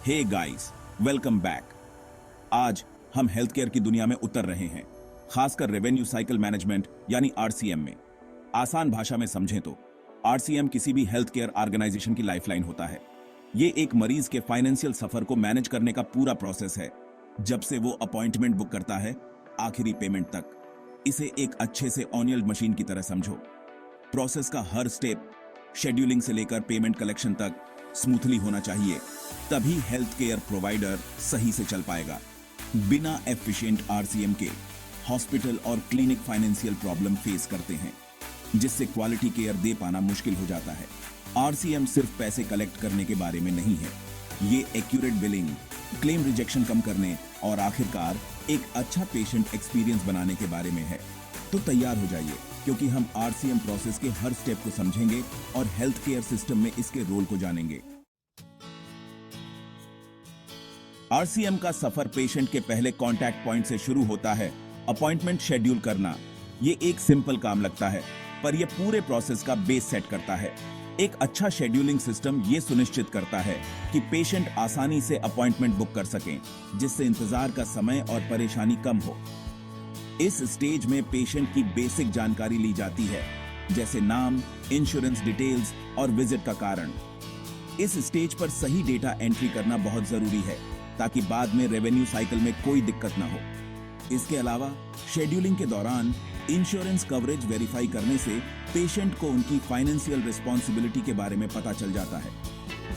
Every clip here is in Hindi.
Hey guys, welcome back. आज हम हेल्थ केयर की दुनिया में उतर रहे हैं, खासकर रेवेन्यू साइकिल मैनेजमेंट यानी आरसीएम में। आसान भाषा में समझें तो आरसीएम किसी भी हेल्थ केयर ऑर्गेनाइजेशन की लाइफलाइन होता है। ये एक मरीज के फाइनेंशियल सफर को मैनेज करने का पूरा प्रोसेस है, जब से वो अपॉइंटमेंट बुक करता है आखिरी पेमेंट तक। इसे एक अच्छे से ऑनियल मशीन की तरह समझो। प्रोसेस का हर स्टेप, शेड्यूलिंग से लेकर पेमेंट कलेक्शन तक स्मूथली होना चाहिए, तभी हेल्थ केयर प्रोवाइडर सही से चल पाएगा। बिना एफिशिएंट आरसीएम के हॉस्पिटल और क्लिनिक फाइनेंशियल प्रॉब्लम फेस करते हैं, जिससे क्वालिटी केयर दे पाना मुश्किल हो जाता है। आरसीएम सिर्फ पैसे कलेक्ट करने के बारे में नहीं है, ये एक्यूरेट बिलिंग, क्लेम रिजेक्शन कम करने और आखिरकार एक अच्छा पेशेंट एक्सपीरियंस बनाने के बारे में है। तो तैयार हो जाइए, क्योंकि हम आरसीएम प्रोसेस के हर स्टेप को समझेंगे और हेल्थ केयर सिस्टम में इसके रोल को जानेंगे। आरसीएम का सफर पेशेंट के पहले कांटेक्ट पॉइंट से शुरू होता है। अपॉइंटमेंट शेड्यूल करना ये एक सिंपल काम लगता है, पर यह पूरे प्रोसेस का बेस सेट करता है। एक अच्छा शेड्यूलिंग सिस्टम ये सुनिश्चित करता है कि पेशेंट आसानी से अपॉइंटमेंट बुक कर सकें, जिससे इंतजार का समय और परेशानी कम हो। इस स्टेज में पेशेंट की बेसिक जानकारी ली जाती है, जैसे नाम, इंश्योरेंस डिटेल्स और विजिट का कारण। इस स्टेज पर सही डेटा एंट्री करना बहुत जरूरी है, ताकि बाद में रेवेन्यू साइकिल में कोई दिक्कत ना हो। इसके अलावा शेड्यूलिंग के दौरान इंश्योरेंस कवरेज वेरीफाई करने से पेशेंट को उनकी फाइनेंशियल रिस्पॉन्सिबिलिटी के बारे में पता चल जाता है।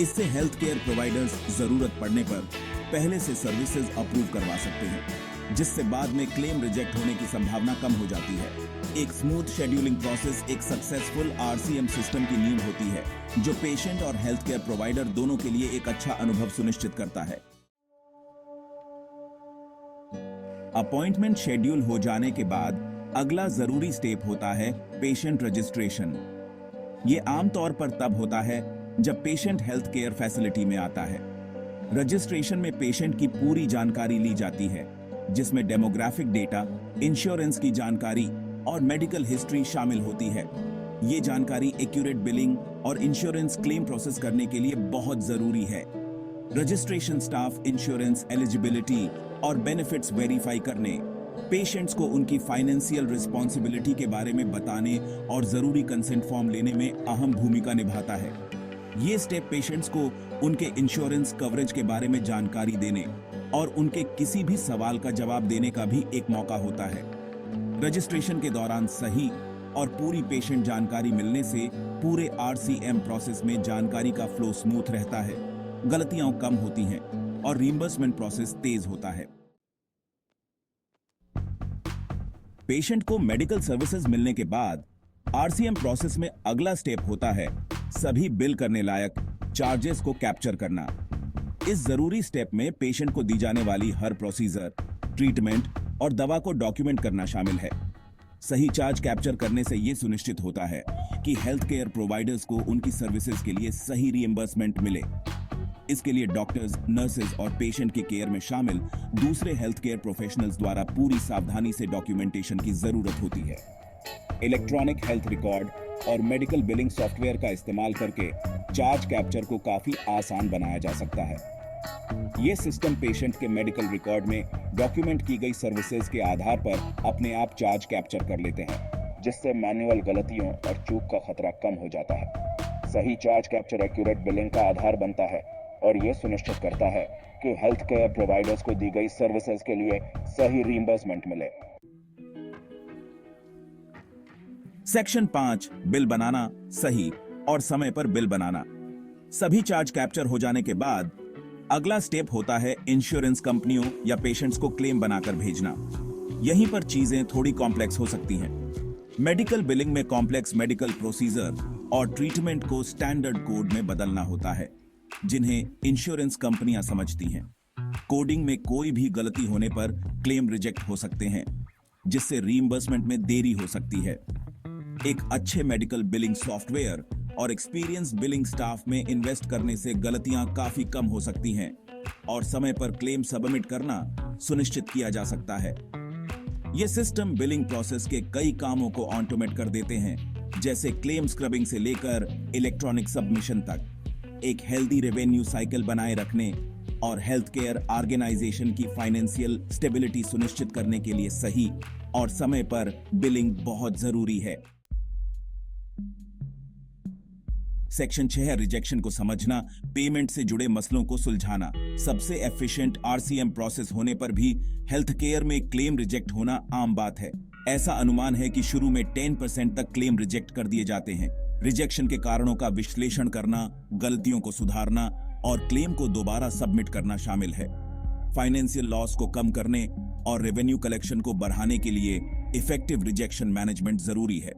इससे हेल्थ केयर प्रोवाइडर्स जरूरत पड़ने पर पहले से सर्विसेज अप्रूव करवा सकते हैं, जिससे बाद में क्लेम रिजेक्ट होने की संभावना कम हो जाती है। एक स्मूथ शेड्यूलिंग प्रोसेस एक सक्सेसफुल आरसीएम सिस्टम की नींव होती है, जो पेशेंट और हेल्थ केयर प्रोवाइडर दोनों के लिए एक अच्छा अनुभव सुनिश्चित करता है। अपॉइंटमेंट शेड्यूल हो जाने के बाद अगला जरूरी स्टेप होता है पेशेंट रजिस्ट्रेशन। ये आमतौर पर तब होता है जब पेशेंट हेल्थ केयर फैसिलिटी में आता है। रजिस्ट्रेशन में पेशेंट की पूरी जानकारी ली जाती है, जिसमें डेमोग्राफिक डेटा, इंश्योरेंस की जानकारी और मेडिकल हिस्ट्री शामिल होती है। ये जानकारी एक्यूरेट बिलिंग और इंश्योरेंस क्लेम प्रोसेस करने के लिए बहुत जरूरी है। रजिस्ट्रेशन स्टाफ इंश्योरेंस एलिजिबिलिटी और बेनिफिट्स वेरीफाई करने, पेशेंट्स को उनकी फाइनेंशियल रिस्पॉन्सिबिलिटी के बारे में बताने और जरूरी कंसेंट फॉर्म लेने में अहम भूमिका निभाता है। ये स्टेप पेशेंट्स को उनके इंश्योरेंस कवरेज के बारे में जानकारी देने और उनके किसी भी सवाल का जवाब देने का भी एक मौका होता है। रजिस्ट्रेशन के दौरान सही और पूरी पेशेंट जानकारी मिलने से पूरे आरसीएम प्रोसेस में जानकारी का फ्लो स्मूथ रहता है, गलतियां कम होती हैं और रीइंबर्समेंट प्रोसेस तेज होता है। पेशेंट को मेडिकल सर्विसेज मिलने के बाद आरसीएम प्रोसेस में अगला स्टेप होता है सभी बिल करने लायक चार्जेस को कैप्चर करना। इस जरूरी स्टेप में पेशेंट को दी जाने वाली हर प्रोसीजर, ट्रीटमेंट और दवा को डॉक्यूमेंट करना शामिल है। सही चार्ज कैप्चर करने से यह सुनिश्चित होता है कि हेल्थ केयर प्रोवाइडर्स को उनकी सर्विसेज के लिए सही रीइंबर्समेंट मिले। इसके लिए डॉक्टर्स, नर्सेज और पेशेंट के केयर में शामिल दूसरे हेल्थ केयर प्रोफेशनल्स द्वारा पूरी सावधानी से डॉक्यूमेंटेशन की जरूरत होती है। इलेक्ट्रॉनिक हेल्थ रिकॉर्ड और मेडिकल बिलिंग सॉफ्टवेयर का इस्तेमाल करके चार्ज कैप्चर को काफी आसान बनाया जा सकता है। यह सिस्टम पेशेंट के मेडिकल रिकॉर्ड में डॉक्यूमेंट की गई सर्विसेज के आधार पर अपने आप चार्ज कैप्चर कर लेते हैं, जिससे मैनुअल गलतियों और चूक का खतरा कम हो जाता है। सही चार्ज कैप्चर एक्यूरेट बिलिंग का आधार बनता है और यह सुनिश्चित करता है कि हेल्थ केयर प्रोवाइडर्स को दी गई सर्विसेज के लिए सही रीइंबर्समेंट मिले। सेक्शन 5, बिल बनाना, सही और समय पर बिल बनाना। सभी चार्ज कैप्चर हो जाने के बाद अगला स्टेप होता है इंश्योरेंस कंपनियों या पेशेंट्स को क्लेम बनाकर भेजना। यहीं पर चीजें थोड़ी कॉम्प्लेक्स हो सकती हैं। मेडिकल बिलिंग में कॉम्प्लेक्स मेडिकल प्रोसीजर और ट्रीटमेंट को स्टैंडर्ड कोड में बदलना होता है, जिन्हें इंश्योरेंस कंपनियां समझती हैं। कोडिंग में कोई भी गलती होने पर क्लेम रिजेक्ट हो सकते हैं, जिससे रीइंबर्समेंट में देरी हो सकती है। एक अच्छे मेडिकल बिलिंग सॉफ्टवेयर और एक्सपीरियंस बिलिंग स्टाफ में इन्वेस्ट करने से गलतियां काफी कम हो सकती हैं और समय पर क्लेम सबमिट करना सुनिश्चित किया जा सकता है। यह सिस्टम बिलिंग प्रोसेस के कई कामों को ऑटोमेट कर देते हैं, जैसे क्लेम स्क्रबिंग से लेकर इलेक्ट्रॉनिक सबमिशन तक। एक हेल्दी रेवेन्यू साइकिल बनाए रखने और हेल्थ केयर ऑर्गेनाइजेशन की फाइनेंशियल स्टेबिलिटी सुनिश्चित करने के लिए सही और समय पर बिलिंग बहुत जरूरी है। सेक्शन 6 है रिजेक्शन को समझना, पेमेंट से जुड़े मसलों को सुलझाना। सबसे एफिशिएंट आरसीएम प्रोसेस होने पर भी हेल्थ केयर में क्लेम रिजेक्ट होना आम बात है। ऐसा अनुमान है कि शुरू में 10% तक क्लेम रिजेक्ट कर दिए जाते हैं। रिजेक्शन के कारणों का विश्लेषण करना, गलतियों को सुधारना और क्लेम को दोबारा सबमिट करना शामिल है। फाइनेंशियल लॉस को कम करने और रेवेन्यू कलेक्शन को बढ़ाने के लिए इफेक्टिव रिजेक्शन मैनेजमेंट जरूरी है।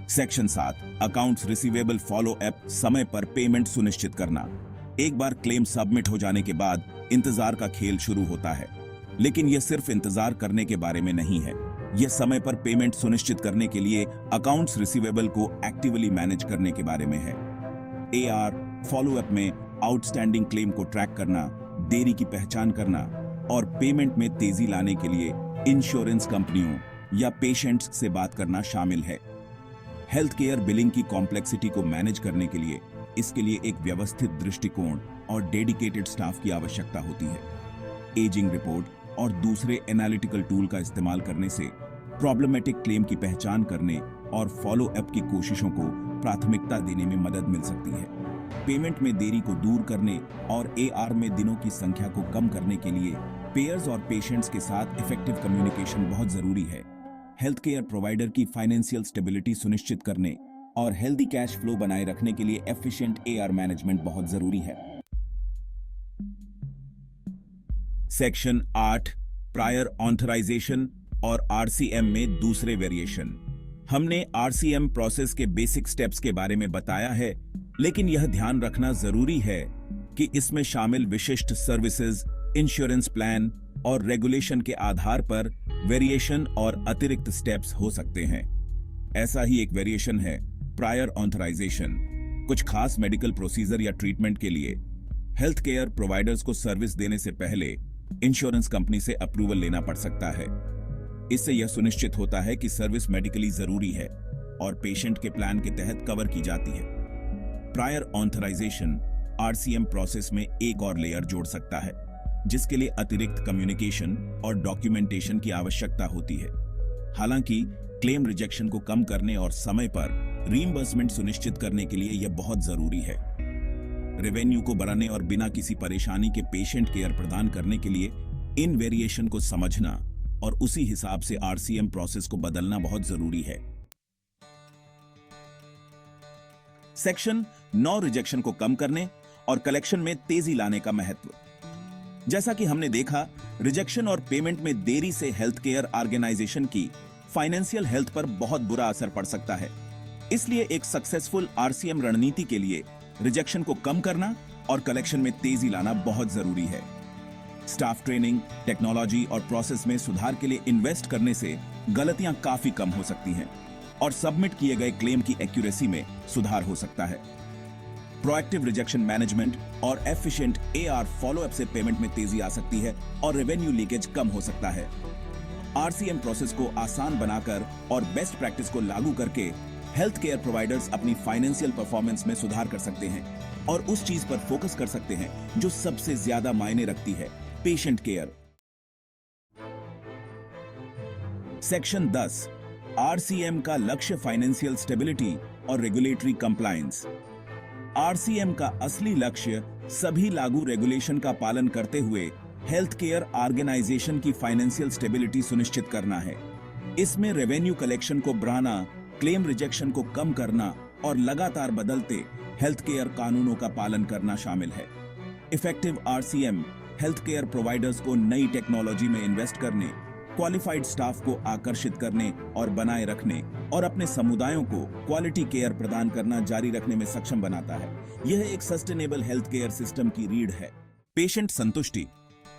Section 7 accounts receivable follow up, समय पर पेमेंट सुनिश्चित करना। एक बार क्लेम सबमिट हो जाने के बाद इंतजार का खेल शुरू होता है, लेकिन यह सिर्फ इंतजार करने के बारे में नहीं है। यह समय पर पेमेंट सुनिश्चित करने के लिए अकाउंट्स रिसीवेबल को एक्टिवली मैनेज करने के बारे में है। एआर फॉलो अप में आउटस्टैंडिंग क्लेम को ट्रैक करना, देरी की पहचान करना और पेमेंट में तेजी लाने के लिए इंश्योरेंस कंपनियों या पेशेंट्स से बात करना शामिल है। हेल्थ केयर बिलिंग की कॉम्प्लेक्सिटी को मैनेज करने के लिए इसके लिए एक व्यवस्थित दृष्टिकोण और डेडिकेटेड स्टाफ की आवश्यकता होती है। एजिंग रिपोर्ट और दूसरे एनालिटिकल टूल का इस्तेमाल करने से प्रॉब्लमेटिक क्लेम की पहचान करने और फॉलो अप की कोशिशों को प्राथमिकता देने में मदद मिल सकती है। पेमेंट में देरी को दूर करने और एआर में दिनों की संख्या को कम करने के लिए पेयर्स और पेशेंट्स के साथ इफेक्टिव कम्युनिकेशन बहुत जरूरी है। हेल्थ केयर प्रोवाइडर की फाइनेंशियल स्टेबिलिटी सुनिश्चित करने और हेल्दी कैश फ्लो बनाए रखने के लिए एफिशिएंट एआर मैनेजमेंट बहुत जरूरी है। सेक्शन 8 प्रायर ऑथराइजेशन और आरसीएम में दूसरे वेरिएशन। हमने आरसीएम प्रोसेस के बेसिक स्टेप्स के बारे में बताया है, लेकिन यह ध्यान रखना जरूरी है कि इसमें शामिल विशिष्ट सर्विसेज, इंश्योरेंस प्लान और रेगुलेशन के आधार पर वेरिएशन और अतिरिक्त स्टेप्स हो सकते हैं। ऐसा ही एक वेरिएशन है प्रायर ऑथराइजेशन। कुछ खास मेडिकल प्रोसीजर या ट्रीटमेंट के लिए हेल्थ केयर प्रोवाइडर्स को सर्विस देने से पहले इंश्योरेंस कंपनी से अप्रूवल लेना पड़ सकता है। इससे यह सुनिश्चित होता है कि सर्विस मेडिकली जरूरी है और पेशेंट के प्लान के तहत कवर की जाती है। प्रायर ऑथराइजेशन आरसीएम प्रोसेस में एक और लेयर जोड़ सकता है, जिसके लिए अतिरिक्त कम्युनिकेशन और डॉक्यूमेंटेशन की आवश्यकता होती है। हालांकि क्लेम रिजेक्शन को कम करने और समय पर रीइंबर्समेंट सुनिश्चित करने के लिए यह बहुत जरूरी है। रेवेन्यू को बढ़ाने और बिना किसी परेशानी के पेशेंट केयर प्रदान करने के लिए इन वेरिएशन को समझना और उसी हिसाब से आरसीएम प्रोसेस को बदलना बहुत जरूरी है। सेक्शन 9 रिजेक्शन को कम करने और कलेक्शन में तेजी लाने का महत्व। जैसा कि हमने देखा, रिजेक्शन और पेमेंट में देरी से हेल्थ केयर ऑर्गेनाइजेशन की फाइनेंशियल हेल्थ पर बहुत बुरा असर पड़ सकता है। इसलिए एक सक्सेसफुल आरसीएम रणनीति के लिए रिजेक्शन को कम करना और कलेक्शन में तेजी लाना बहुत जरूरी है। स्टाफ ट्रेनिंग, टेक्नोलॉजी और प्रोसेस में सुधार के लिए इन्वेस्ट करने से गलतियां काफी कम हो सकती हैं और सबमिट किए गए क्लेम की एक्यूरेसी में सुधार हो सकता है। प्रोएक्टिव रिजेक्शन मैनेजमेंट और एफिशिएंट एआर फॉलो अप से पेमेंट में तेजी आ सकती है और रेवेन्यू लीकेज कम हो सकता है। आरसीएम प्रोसेस को आसान बनाकर और बेस्ट प्रैक्टिस को लागू करके हेल्थ केयर प्रोवाइडर्स अपनी फाइनेंशियल परफॉर्मेंस में सुधार कर सकते हैं और उस चीज पर फोकस कर सकते हैं जो सबसे ज्यादा मायने रखती है, पेशेंट केयर। सेक्शन 10 आरसीएम का लक्ष्य फाइनेंशियल स्टेबिलिटी और रेगुलेटरी कंप्लायंस। आरसीएम का असली लक्ष्य सभी लागू रेगुलेशन का पालन करते हुए हेल्थ केयर ऑर्गेनाइजेशन की फाइनेंशियल स्टेबिलिटी सुनिश्चित करना है। इसमें रेवेन्यू कलेक्शन को बढ़ाना, क्लेम रिजेक्शन को कम करना और लगातार बदलते हेल्थ केयर कानूनों का पालन करना शामिल है। Effective RCM health care providers को नई टेक्नोलॉजी में इन्वेस्ट करने, क्वालिफाइड स्टाफ को आकर्षित करने और बनाए रखने और अपने समुदायों को क्वालिटी केयर प्रदान करना जारी रखने में सक्षम बनाता है। यह एक सस्टेनेबल हेल्थ केयर सिस्टम की रीढ़ है। पेशेंट संतुष्टि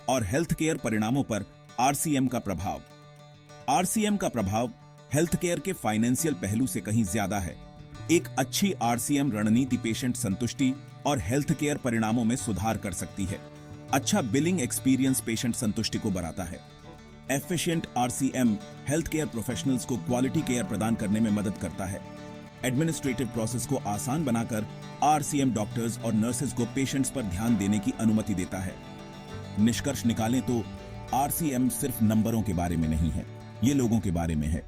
और हेल्थ केयर परिणामों पर आरसीएम का प्रभाव। आरसीएम का प्रभाव हेल्थ केयर के फाइनेंशियल पहलू से कहीं ज्यादा है। एक अच्छी आरसीएम रणनीति पेशेंट संतुष्टि और हेल्थ केयर परिणामों में सुधार कर सकती है। अच्छा बिलिंग एक्सपीरियंस पेशेंट संतुष्टि को बढ़ाता है। Efficient RCM health care professionals को क्वालिटी केयर प्रदान करने में मदद करता है। एडमिनिस्ट्रेटिव प्रोसेस को आसान बनाकर आरसीएम डॉक्टर्स और नर्सेज को पेशेंट्स पर ध्यान देने की अनुमति देता है। निष्कर्ष निकालें तो आरसीएम सिर्फ नंबरों के बारे में नहीं है, ये लोगों के बारे में है।